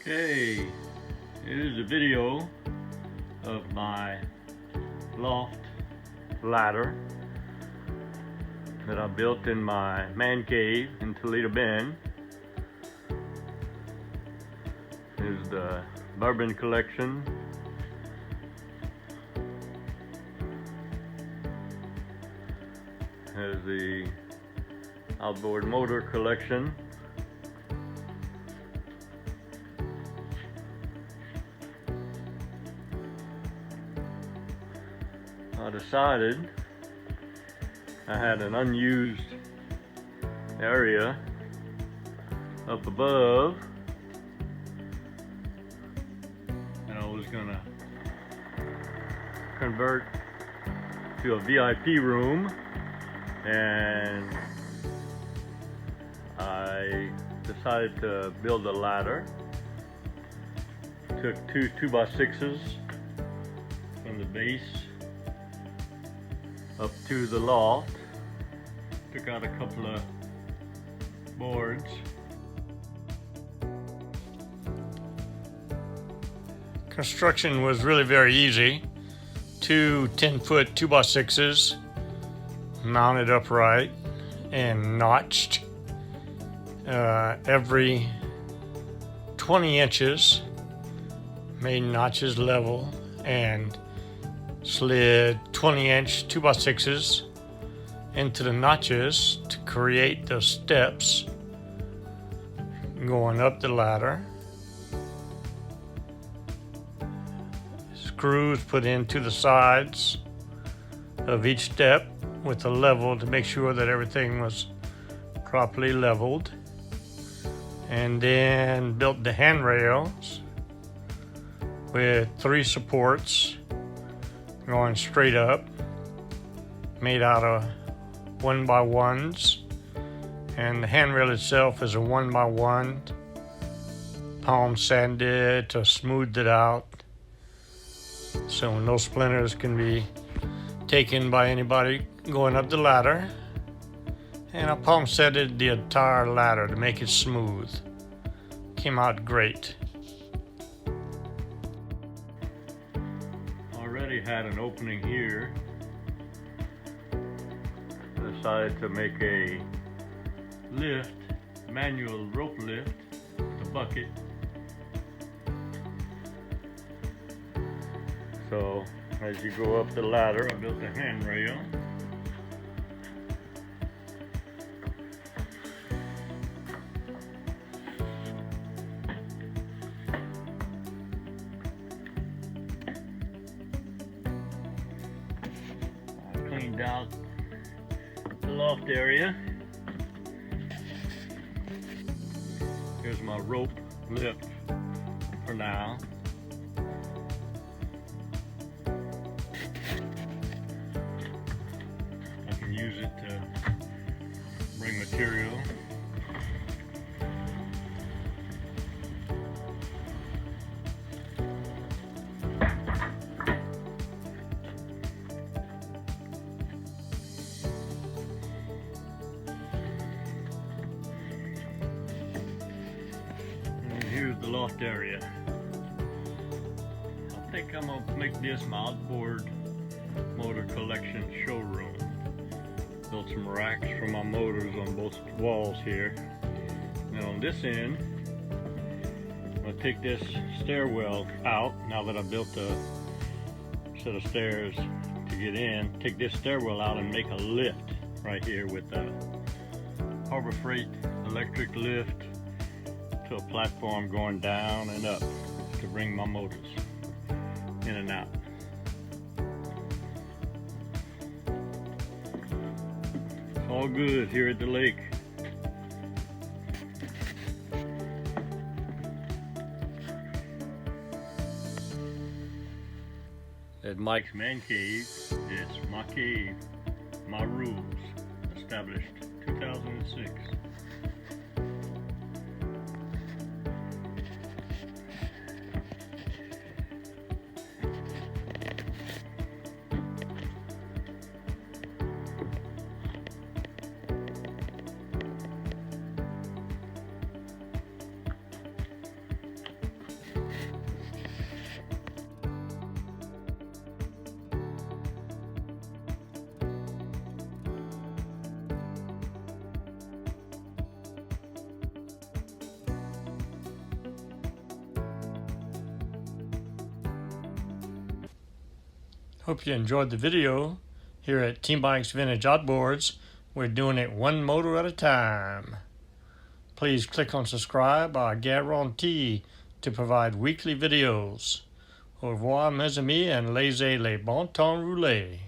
Okay, here's a video of my loft ladder that I built in my man cave in Toledo Bend. Here's the bourbon collection. Here's the outboard motor collection. I decided I had an unused area up above, and I was gonna convert to a VIP room, and I decided to build a ladder. Took two 2x6s from the base up to the loft, took out a couple of boards. Construction was really very easy. Two 10-foot 2x6s mounted upright and notched every 20 inches, made notches level, and slid 20-inch 2x6s into the notches to create the steps going up the ladder. Screws put into the sides of each step with a level to make sure that everything was properly leveled, and then built the handrails with 3 supports going straight up, made out of 1x1s, and the handrail itself is a 1x1, palm sanded to smooth it out so no splinters can be taken by anybody going up the ladder. And I palm sanded the entire ladder to make it smooth. Came out great. Already had an opening here. Decided to make a lift, manual rope lift, the bucket. So as you go up the ladder, I built a handrail. Cleaned out the loft area. Here's my rope lift for now. I can use it to bring material. Here's the loft area. I think I'm gonna make this my outboard motor collection showroom. Built some racks for my motors on both walls here. And on this end, I'm gonna take this stairwell out. Now that I've built a set of stairs to get in, take this stairwell out and make a lift right here with a Harbor Freight electric lift to a platform going down and up to bring my motors in and out. It's all good here at the lake. At Mike's Man Cave, it's my cave, my rules, established 2006. Hope you enjoyed the video. Here at T-Bikes Vintage Outboards, we're doing it one motor at a time. Please click on subscribe, I guarantee to provide weekly videos. Au revoir mes amis and laissez les bon temps rouler.